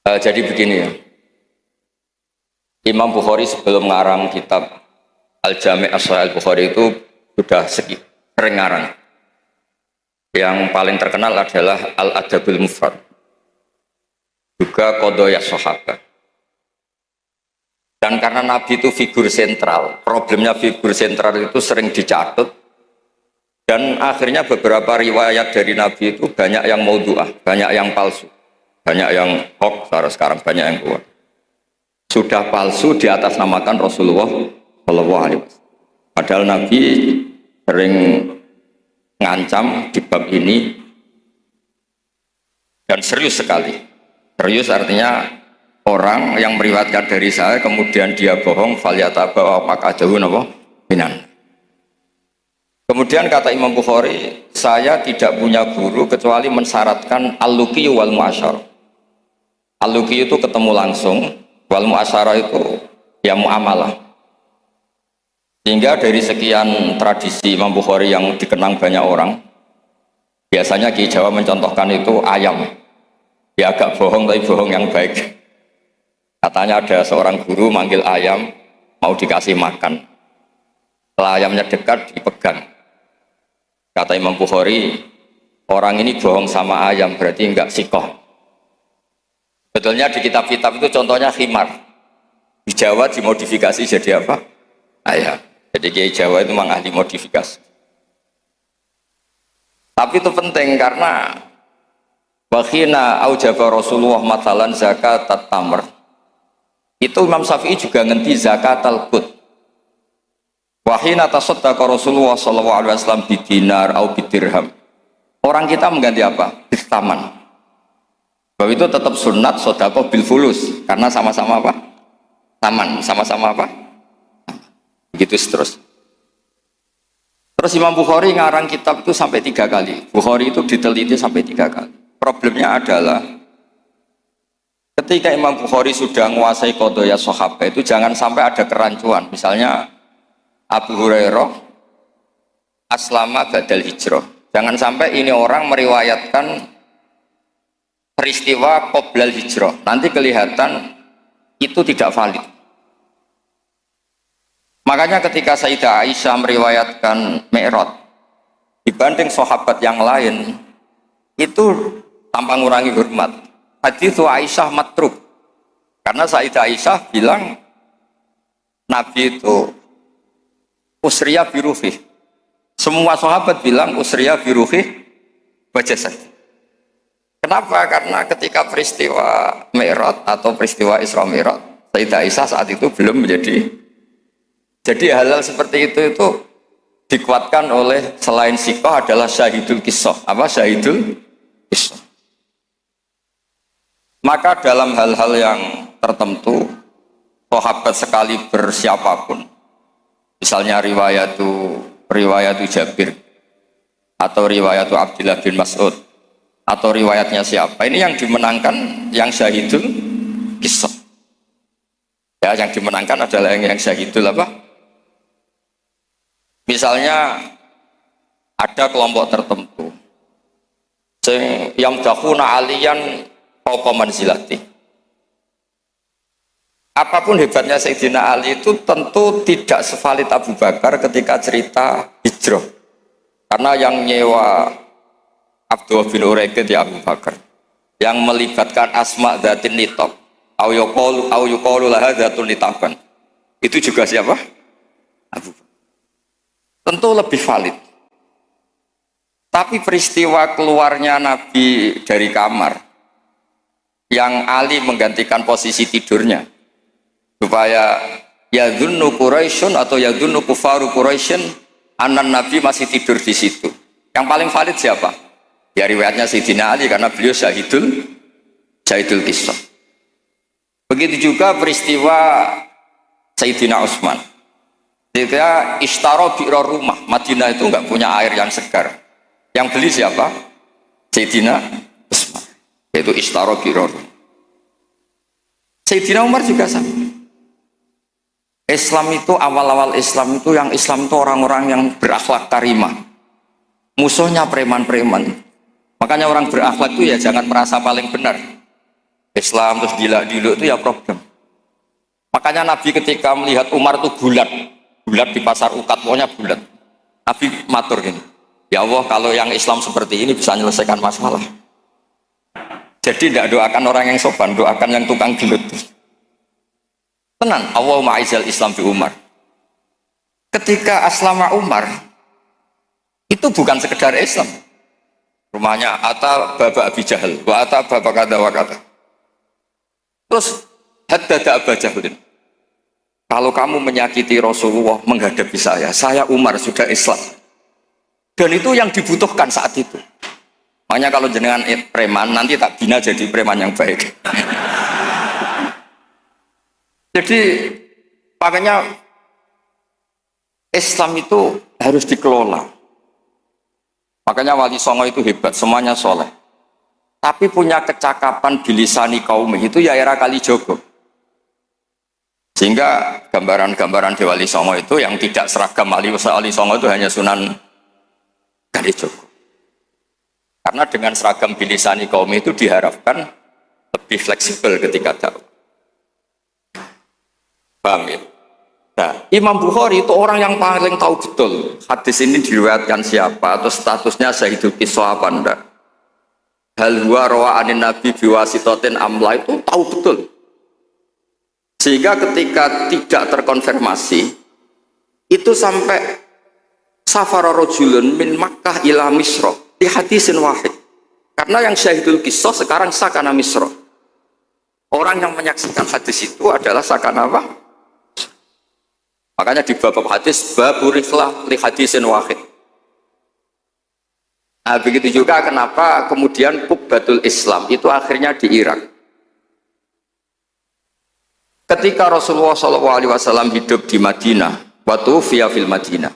Jadi begini ya, Imam Bukhari sebelum ngarang kitab Al-Jami' As-Sahih Al-Bukhari itu sudah sering ngarang. Yang paling terkenal adalah Al-Adabul Mufrad, juga Qadaya Sahabat. Dan karena Nabi itu figur sentral, problemnya figur sentral itu sering dicatut, dan akhirnya beberapa riwayat dari Nabi itu banyak yang maudhu'ah, banyak yang palsu, banyak yang hoax, sekarang banyak yang kuat. Sudah palsu di atas namakan Rasulullah Shallallahu Alaihi Wasallam. Padahal Nabi sering ngancam di bab ini dan serius sekali. Serius artinya orang yang meriwayatkan dari saya kemudian dia bohong, falyataba wa maqadahu napa minan. Kemudian kata Imam Bukhari, saya tidak punya guru kecuali mensyaratkan al-luqi wal mu'asyarah. Al-luqi itu ketemu langsung, wal mu'asyarah itu ya muamalah. Sehingga dari sekian tradisi Imam Bukhari yang dikenang banyak orang, biasanya Ki Jawa mencontohkan itu ayam. Ya agak bohong tapi bohong yang baik. Katanya ada seorang guru manggil ayam mau dikasih makan. Setelah ayamnya dekat dipegang. Kata Imam Bukhari, orang ini bohong sama ayam berarti enggak sikoh. Betulnya di kitab-kitab itu contohnya khimar. Di Jawa dimodifikasi jadi apa? Ayam. Jadi Kiai Jawa itu memang ahli modifikasi. Tapi itu penting karena wakhina aujaba Rasulullah matalan zakat tamr. Itu Imam Syafi'i juga ngenti zakat al-qut. Wahina tasaddaqa Rasulullah sallallahu alaihi wasallam bidinar atau bidirham. Orang kita mengganti apa? Bistaman. Bahwa itu tetap sunat sedekah bil fulus karena sama-sama apa? Taman, sama-sama apa? Begitu terus. Terus Imam Bukhari ngarang kitab itu sampai 3 kali. Bukhari itu diteliti sampai 3 kali. Problemnya adalah ketika Imam Bukhari sudah menguasai qadaya sahabat itu jangan sampai ada kerancuan. Misalnya Abu Hurairah aslama badal hijrah. Jangan sampai ini orang meriwayatkan peristiwa qoblal hijrah. Nanti kelihatan itu tidak valid. Makanya ketika Sayyidah Aisyah meriwayatkan Mi'raj dibanding sahabat yang lain itu tanpa ngurangi hormat. Hadits Aisyah matruk. Karena Sayyidah Aisyah bilang Nabi itu usriya biruhih. Semua sahabat bilang usriya biruhih wajasad. Kenapa? Karena ketika peristiwa Mi'raj atau peristiwa Isra Mi'raj, Sayyidah Aisyah saat itu belum menjadi. Jadi hal-hal seperti itu dikuatkan oleh selain sikoh adalah syahidul kisah. Apa syahidul kisah? Maka dalam hal-hal yang tertentu, sahabat sekali bersiapapun, misalnya riwayatu Jabir atau riwayatu Abdullah bin Mas'ud atau riwayatnya siapa, ini yang dimenangkan yang syahidul kisah. Ya, yang dimenangkan adalah yang syahidul apa? Misalnya ada kelompok tertentu yang dakhuna aliyan fawqa manzilati. Apapun hebatnya Sayyidina Ali itu tentu tidak sevalid Abu Bakar ketika cerita hijrah. Karena yang nyewa Abdullah bin Uraiqid ya Abu Bakar. Yang melibatkan asma dzatin nitab au yuqalu laha dzatun nitaban. Itu juga siapa? Abu Bakar. Tentu lebih valid. Tapi peristiwa keluarnya Nabi dari kamar yang Ali menggantikan posisi tidurnya supaya yadhunnu Quraisyun atau yadhunnu kufaru Quraisyun anan Nabi masih tidur di situ. Yang paling valid siapa? Ya riwayatnya Sayyidina Ali karena beliau syahidul kisah. Begitu juga peristiwa Sayyidina Utsman. Dia ishtara bi'ra rumah. Madinah itu enggak punya air yang segar. Yang beli siapa? Sayyidina Utsman. Yaitu ishtara bi'ra rumah. Sayyidina Umar juga sama. Islam itu awal-awal Islam itu yang Islam itu orang-orang yang berakhlak karimah. Musuhnya preman-preman. Makanya orang berakhlak itu ya jangan merasa paling benar. Islam terus dilak-diluk itu ya problem. Makanya Nabi ketika melihat Umar itu bulat di pasar Ukat, pokoknya bulat. Nabi matur gini, ya Allah kalau yang Islam seperti ini bisa menyelesaikan masalah. Jadi tidak doakan orang yang sopan, doakan yang tukang gelut. Tenang, Allahumma aizal Islam bi Umar. Ketika aslama Umar, itu bukan sekedar Islam. Rumahnya ata baba Abi Jahal, wa ata baba kata wa kata. Terus haddada Aba Jahlin. Kalau kamu menyakiti Rasulullah menghadapi saya Umar sudah Islam. Dan itu yang dibutuhkan saat itu. Makanya kalau jenengan preman nanti tak bina jadi preman yang baik. Jadi makanya Islam itu harus dikelola. Makanya Wali Songo itu hebat, semuanya soleh. Tapi punya kecakapan bilisani kaum itu ya era Kalijogo. Sehingga gambaran-gambaran di Wali Songo itu yang tidak seragam Wali Songo itu hanya Sunan Kalijogo. Karena dengan seragam bilisani kaum itu diharapkan lebih fleksibel ketika dakwah. Paham ya? Nah, Imam Bukhari itu orang yang paling tahu betul hadis ini diriwayatkan siapa atau statusnya Syahidul Qisah apa enggak. Hal huwa rawa anin nabi biwasitotin amla itu tahu betul. Sehingga ketika tidak terkonfirmasi itu sampai safara rajulun min Makkah ila Misra di hadisin wahid. Karena yang Syahidul Qisah sekarang sakana Misra. Orang yang menyaksikan hadis itu adalah sakana apa? Makanya di bab hadis baburiflah li hadisin wahid. Nah, begitu juga kenapa kemudian Qubbatul Islam itu akhirnya di Irak. Ketika Rasulullah SAW hidup di Madinah, waktu via fil Madinah.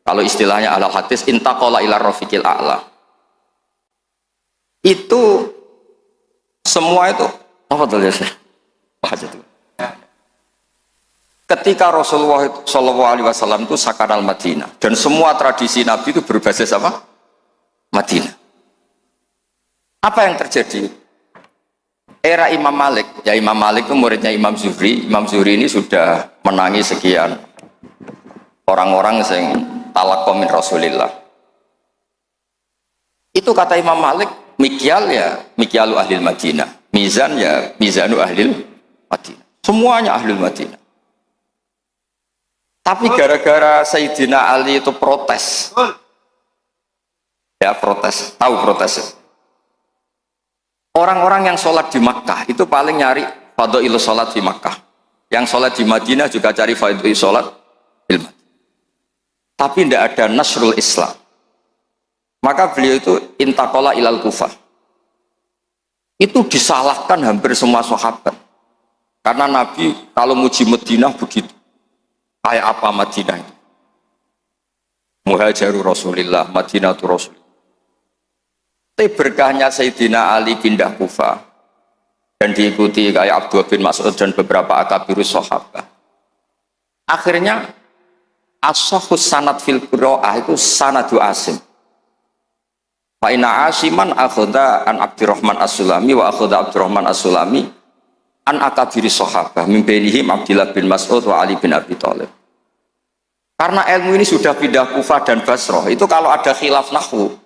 Kalau istilahnya ala hadis intaqala ila rafiqil a'la. Itu semua itu apa tuh ya Syekh? Ketika Rasulullah SAW itu sakanal Madinah dan semua tradisi Nabi itu berbasis apa? Madinah. Apa yang terjadi? Era Imam Malik, ya Imam Malik itu muridnya Imam Zuhri. Imam Zuhri ini sudah menangi sekian orang-orang yang talaqqa min Rasulillah. Itu kata Imam Malik, mikyal ya mikyalu ahlil Madinah, mizan ya mizanu ahlil Madinah. Semuanya ahlul Madinah. Tapi gara-gara Sayyidina Ali itu protes. Ya protes, tahu protes. Orang-orang yang sholat di Makkah itu paling nyari fadhailu sholat di Makkah. Yang sholat di Madinah juga cari fadhailu sholat di Madinah. Tapi tidak ada nasrul Islam. Maka beliau itu intaqala ilal Kufah. Itu disalahkan hampir semua sahabat. Karena Nabi kalau muji Madinah begitu. Kayak apa Madinah itu? Muhajiru Rasulillah, Madinatu Rasulillah. Tapi berkahnya Sayyidina Ali pindah Kufah dan diikuti kayak Abdullah bin Mas'ud dan beberapa akabirus sahabat. Akhirnya as-sahhus sanad fil qiraah itu sanadu Asim. Fa inna Asiman akhadha an Abdurrahman As-Sulami wa akhadha Abdurrahman As-Sulami an akabiri sahabah min bainihim Abdullah bin Mas'ud wa Ali bin Abi Thalib. Karena ilmu ini sudah pindah Kufah dan Basrah, itu kalau ada khilaf nahwu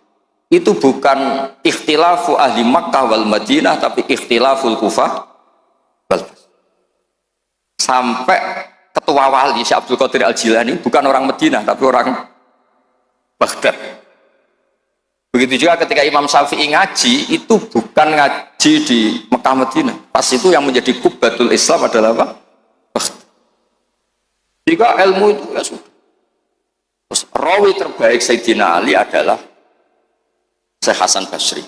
itu bukan ikhtilafu ahli Makkah wal Madinah tapi ikhtilaful Kufah wal Basrah. Sampai ketua wali Syekh Abdul Qadir Al-Jilani bukan orang Madinah tapi orang Baghdad. Begitu juga ketika Imam Syafi'i ngaji itu bukan ngaji di Mekah Madinah. Pas itu yang menjadi Qubbatul Islam adalah apa? Jika ilmu itu ya sudah. Terus rawi terbaik Sayyidina Ali adalah Syekh Hasan Basri.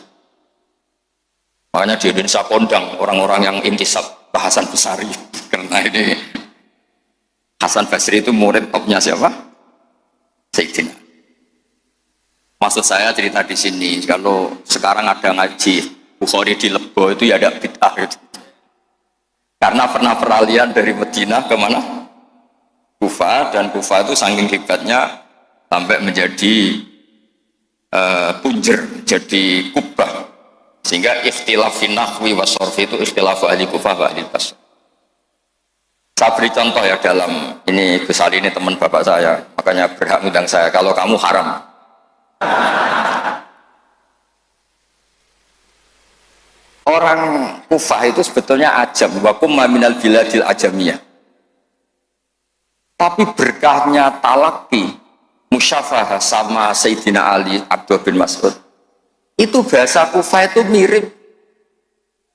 Makanya di Indonesia kondang orang-orang yang intisab Hasan Basri karena ini Hasan Basri itu murid topnya siapa? Sayyidina. Maksud saya cerita di sini, kalau sekarang ada ngaji Bukhari di Lebo itu ya ada bid'ah gitu. Karena pernah peralihan dari Madinah ke mana? Kufah, dan Kufah itu saking hebatnya sampai menjadi punjer, jadi kubah. Sehingga ikhtilaf fi nahwi wa sharfi itu ikhtilaf ahli Kufah wa ahli Basra. Saya beri contoh ya dalam ini, Gus Ali ini teman bapak saya, makanya berhak ngundang saya. Kalau kamu haram. Orang Kufah itu sebetulnya ajam, wa kumma minal biladil ajamiyah. Tapi berkahnya talaki, musyafahah sama Sayyidina Ali, Abdullah bin Mas'ud, itu bahasa Kufah itu mirip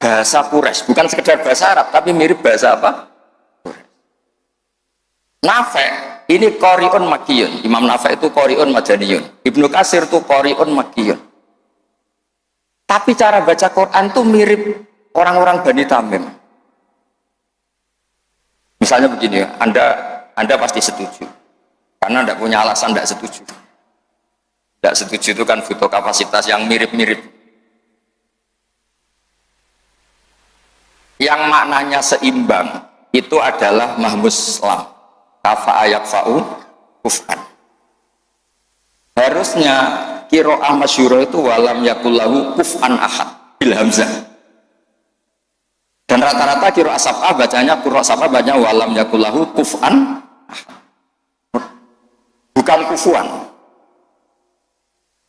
bahasa Quraisy, bukan sekedar bahasa Arab, tapi mirip bahasa apa? Nafi' ini qari'un makkiyun. Imam Nafi' itu qari'un madaniyun. Ibnu Katsir itu qari'un makkiyun. Tapi cara baca Quran itu mirip orang-orang Bani Tamim. Misalnya begini, Anda pasti setuju. Karena Anda punya alasan tidak setuju. Tidak setuju itu kan butuh kapasitas yang mirip-mirip. Yang maknanya seimbang itu adalah mahmus lam. Kafa ayak fa'u kuf'an. Harusnya qiraah masyhurah itu walam yakullahu kuf'an ahad bil hamzah. Dan rata-rata qiraah sab'ah bacanya, qiraah sab'ah bacanya walam yakullahu kuf'an ahad. Bukan kufuan.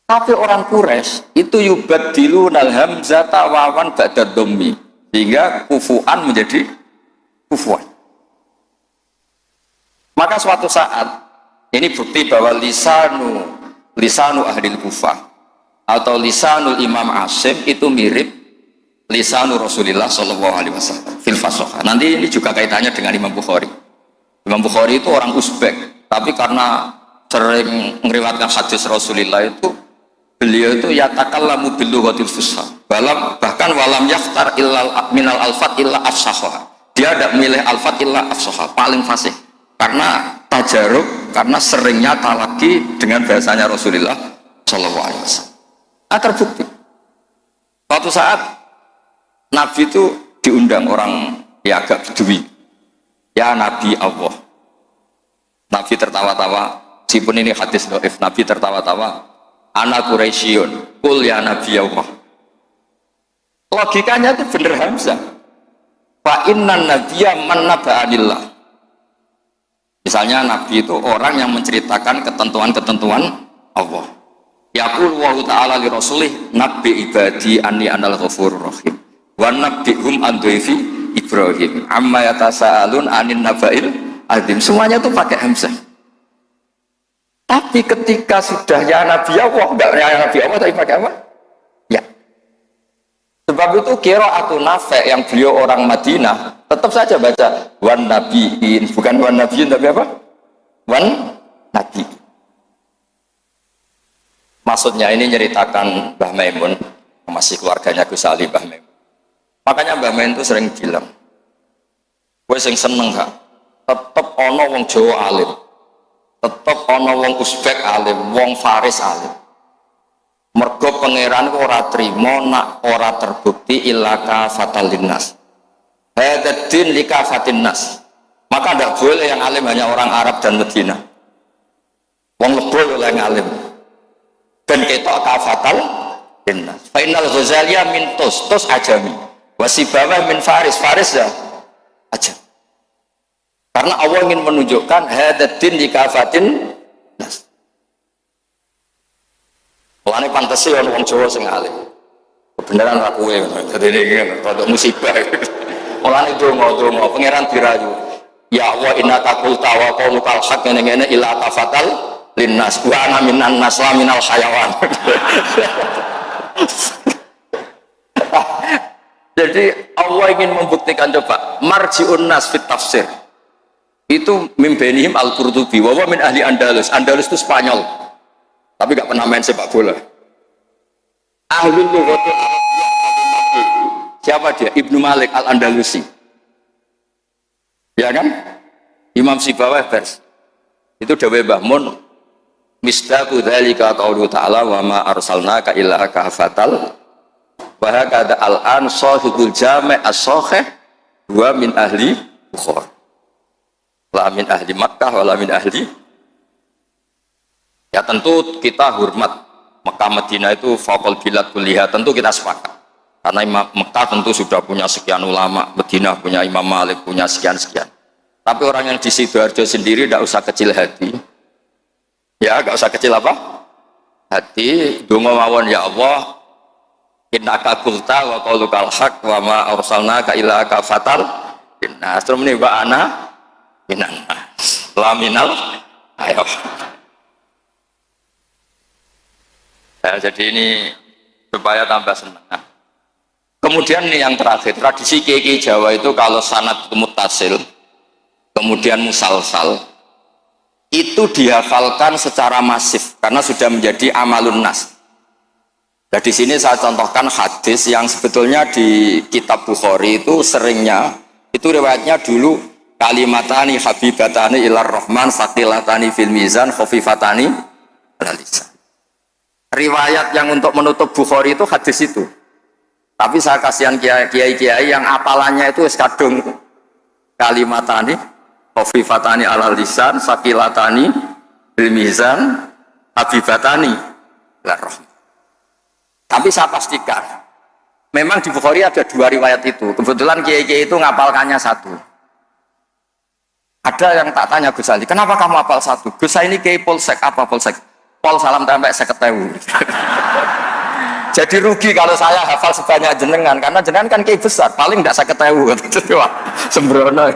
Tapi orang Quraisy itu yubaddilunal hamzata wawan ba'da dhammi, sehingga kufuan menjadi kufuan. Maka suatu saat, ini bukti bahwa lisanu ahli Kufah atau lisanul Imam Asim itu mirip lisanu Rasulullah Shallallahu Alaihi Wasallam fil fasahah. Nanti ini juga kaitannya dengan Imam Bukhari. Imam Bukhari itu orang Uzbek, tapi karena sering meriwayatkan hadis Rasulullah itu, beliau itu yatakallamu bil lughatil fusha. Bahkan walam yaftar illa minal alfat illa afsahha. Dia tidak memilih alfat illa afsahha, paling fasih. Karena tajarub, karena seringnya talaki dengan bahasanya Rasulullah Shallallahu Alaihi Wasallam. Terbukti. Suatu saat Nabi itu diundang orang ya agak bedui. Ya Nabi Allah. Nabi tertawa-tawa. Meskipun ini hadis dhaif, Nabi tertawa-tawa. Ana Quraisyun, qul ya Nabi Allah. Logikanya itu bener Hamzah. Fa innan nabiyya man naba'anillah. Misalnya Nabi itu orang yang menceritakan ketentuan-ketentuan Allah. Yaqul wa ta'ala li rasulih nabbi ibadi anni anal ghafurur rahim wa nabbihum an dhaifi Ibrahim amma yatasaalun anin nabail azim. Semuanya itu pakai hamzah. Tapi ketika sudah ya Nabi Allah, enggak ya Nabi Allah tapi pakai apa? Ya. Sebab itu qiraatun Nafi' yang beliau orang Madinah tetap saja baca wan nabiin, bukan wan nabiin tapi apa? Wan nabi. Maksudnya ini nyeritakan Mbah Maimun, masih keluarganya Gus Ali Mbah Maimun. Makanya Mbah Maimun itu sering bilang, gue sing seneng gak? Tetep ono wong Jawa alim, tetep ono wong Uzbek alim, wong Faris alim. Mergo pangeran ora trimo nak ora terbukti ilaka fatal linnas. Hadaddin likafatin nas. Maka tidak boleh yang alim hanya orang Arab dan Medina. Wong lebol oleh yang alim. Dan ketok kafatal linnas. Fainal Ghazaliyah min tos ajami. Wasibawah min Faris ya aja. Karena Allah ingin menunjukkan hadaddin likafatin nas. Mulane pantese ana wong Jawa sing alim. Kebenaran ra kowe ngono. Dadi iki rada musibah. Mulane donga pangeran dirayu. Ya Allah innaka qulta wa qaulukal haq ngene-ngene ila tafatal linnas wa ana minan nas wa minal hayawan. Jadi Allah ingin membuktikan, coba marji'un nas fit tafsir. Itu mimbenihim al-Qurtubi wa min ahli Andalus. Andalus itu Spanyol. Tapi gak pernah main sepak bola. Ahlul lughatil Arabiyyah. Siapa dia? Ibnu Malik Al-Andalusi. Ya kan? Imam Sibawah vers. Itu dawuh Mbah Mun, misdaqu dzalika qaulu ta'ala wa ma arsalnaka illa kafatal wa hakada al-an sahibul jami' as-sahih wa min ahli Bukhara. La min ahli Makkah wa la min ahli. Ya tentu kita hormat Mekah Madinah itu faqul bilad kulliha, tentu kita sepakat. Karena Mekah tentu sudah punya sekian ulama, Madinah punya Imam Malik, punya sekian-sekian. Tapi orang yang di Sidoarjo sendiri tidak usah kecil hati. Ya, nggak usah kecil apa? Hati, donga mawon ya Allah, innaka qulta wa qaulukal haq wa ma arsalnaka illa kafatal linnas. Terus muni wa ana minan nas. Laminal ayo. Ya, jadi ini supaya tambah senang. Nah, kemudian nih yang terakhir, tradisi kiai Jawa itu kalau sanad muttasil, kemudian musalsal, itu dihafalkan secara masif karena sudah menjadi amalun nas. Nah, di sini saya contohkan hadis yang sebetulnya di kitab Bukhari itu seringnya, itu riwayatnya dulu kalimatani habibatani ilar rahman saqilatani fil mizan khafifatani alal lisan. Riwayat yang untuk menutup Bukhari itu hadis itu. Tapi saya kasihan kiai-kiai yang apalannya itu kadung kalimatani khafifatani alal lisan saqilatani fil mizan habibatani ilar rahman. Tapi saya pastikan, memang di Bukhari ada dua riwayat itu. Kebetulan kiai-kiai itu ngapalkannya satu. Ada yang tak tanya Gus Ali, kenapa kamu hafal satu? Gus saya ini kiai polsek, apa polsek? Pol salam tempe 50.000. Jadi rugi kalau saya hafal sebanyak jenengan, karena jenengan kan kiai besar, paling tidak 50.000. Wah, sembrono.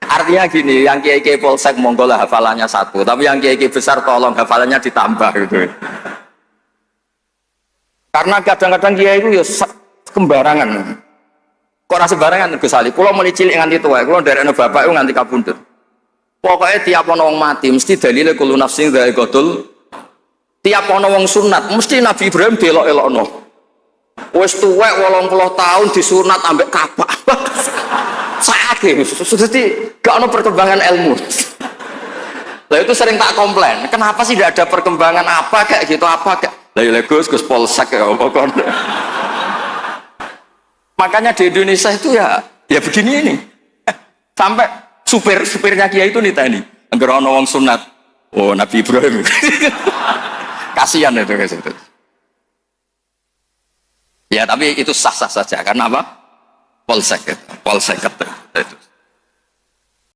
Artinya gini, yang kiai-kiai polsek monggo lah hafalannya satu, tapi yang kiai-kiai besar tolong hafalannya ditambah gitu. Karena kadang-kadang kiai itu ya sembarangan. Kok ora sembarangan Gus Ali? Kula mulai cilik nganti tuwa, kula nderekno bapak itu nganti kabundut. Pokoknya tiap ana wong mati mesti dalile kulo nafsin dha'iqatul. Tiap ana wong sunat mesti Nabi Ibrahim delok-elokno. Wis tuwek 80 tahun disunat ambek Ka'bah. Saatnya, jadi gak ada perkembangan ilmu. Lah itu sering tak komplain. Kenapa sih tidak ada perkembangan apa kayak gitu apa kayak? Lah ya Gus polsek ya apa kon. Makanya di Indonesia itu ya begini ini. Sampai supirnya Kiai itu nitani. Angger ana wong sunat. Oh Nabi Ibrahim. Kasihan itu guys itu. Ya tapi itu sah-sah saja karena apa? Polsek itu.